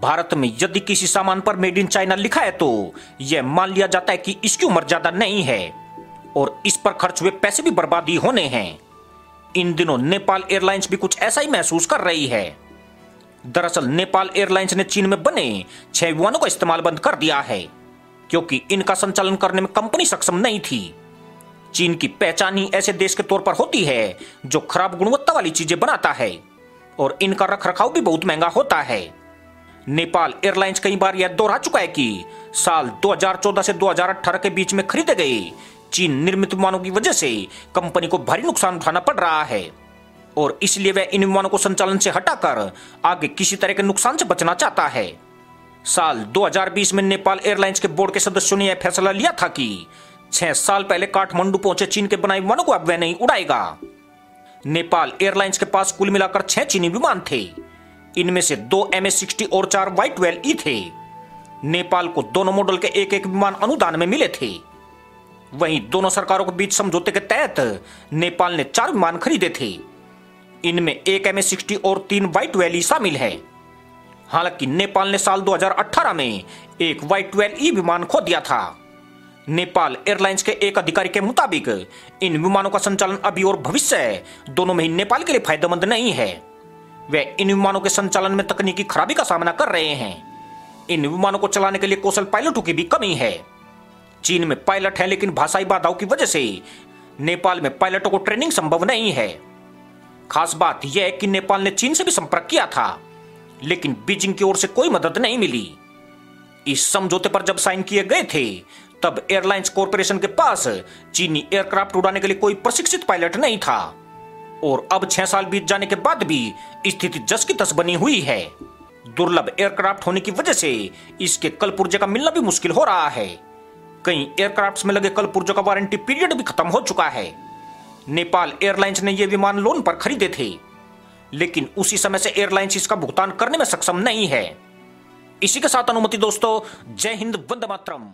भारत में यदि किसी सामान पर मेड इन चाइना लिखा है तो यह मान लिया जाता है कि इसकी उम्र ज्यादा नहीं है और इस पर खर्च हुए पैसे भी बर्बादी होने हैं। इन दिनों नेपाल एयरलाइंस भी कुछ ऐसा ही महसूस कर रही है। दरअसल नेपाल एयरलाइंस ने चीन में बने 6 विमानों का इस्तेमाल बंद कर दिया है क्योंकि इनका संचालन करने में कंपनी सक्षम नहीं थी। चीन की पहचान ही ऐसे देश के तौर पर होती है जो खराब गुणवत्ता वाली चीजें बनाता है और इनका रखरखाव भी बहुत महंगा होता है। नेपाल एयरलाइंस कई बार यह दोहरा चुका है कि साल 2014 से 2018 के बीच में खरीदे गए चीन निर्मित विमानों की वजह से कंपनी को भारी नुकसान उठाना पड़ रहा है और इसलिए वह इन विमानों को संचालन से हटाकर आगे किसी तरह के नुकसान से बचना चाहता है। साल 2020 में नेपाल एयरलाइंस के बोर्ड के सदस्यों ने यह फैसला लिया था कि 6 साल पहले काठमांडू पहुंचे चीन के बनाए विमानों को अब वह नहीं उड़ाएगा। नेपाल एयरलाइंस के पास कुल मिलाकर 6 चीनी विमान थे। इनमें से 2 MS-60 और 4 Y-12E थे। नेपाल को दोनों मॉडल के एक विमान अनुदान में मिले थे। वहीं दोनों सरकारों के बीच समझौते के तहत नेपाल ने 4 विमान खरीदे थे। इनमें 1 MS-60 और 3 Y-12E शामिल है। हालांकि नेपाल ने साल 2018 में एक Y-12E विमान खो दिया था। नेपाल एयरलाइंस के एक अधिकारी के मुताबिक इन विमानों का संचालन अभी और भविष्य दोनों में ही नेपाल के लिए फायदेमंद नहीं है। वे इन विमानों के संचालन में तकनीकी खराबी का सामना कर रहे हैं। इन विमानों को चलाने के लिए कौशल पायलटों की भी कमी है। चीन में पायलट है लेकिन भाषाई बाधाओं की वजह से नेपाल में पायलटों को ट्रेनिंग संभव नहीं है। खास बात यह है कि नेपाल ने चीन से भी संपर्क किया था लेकिन बीजिंग की ओर से कोई मदद नहीं मिली। इस समझौते पर जब साइन किए गए थे तब एयरलाइंस कॉरपोरेशन के पास चीनी एयरक्राफ्ट उड़ाने के लिए कोई प्रशिक्षित पायलट नहीं था और अब 6 साल बीत जाने के बाद भी स्थिति जस की तस बनी हुई है। दुर्लभ एयरक्राफ्ट होने की वजह से इसके कल पुर्जे का मिलना भी मुश्किल हो रहा है। कई एयरक्राफ्ट्स में लगे कल पुर्जों का वारंटी पीरियड भी खत्म हो चुका है। नेपाल एयरलाइंस ने ये विमान लोन पर खरीदे थे लेकिन उसी समय से एयरलाइंस इसका भुगतान करने में सक्षम नहीं है। इसी के साथ अनुमति दोस्तों, जय हिंद, वंदे मातरम।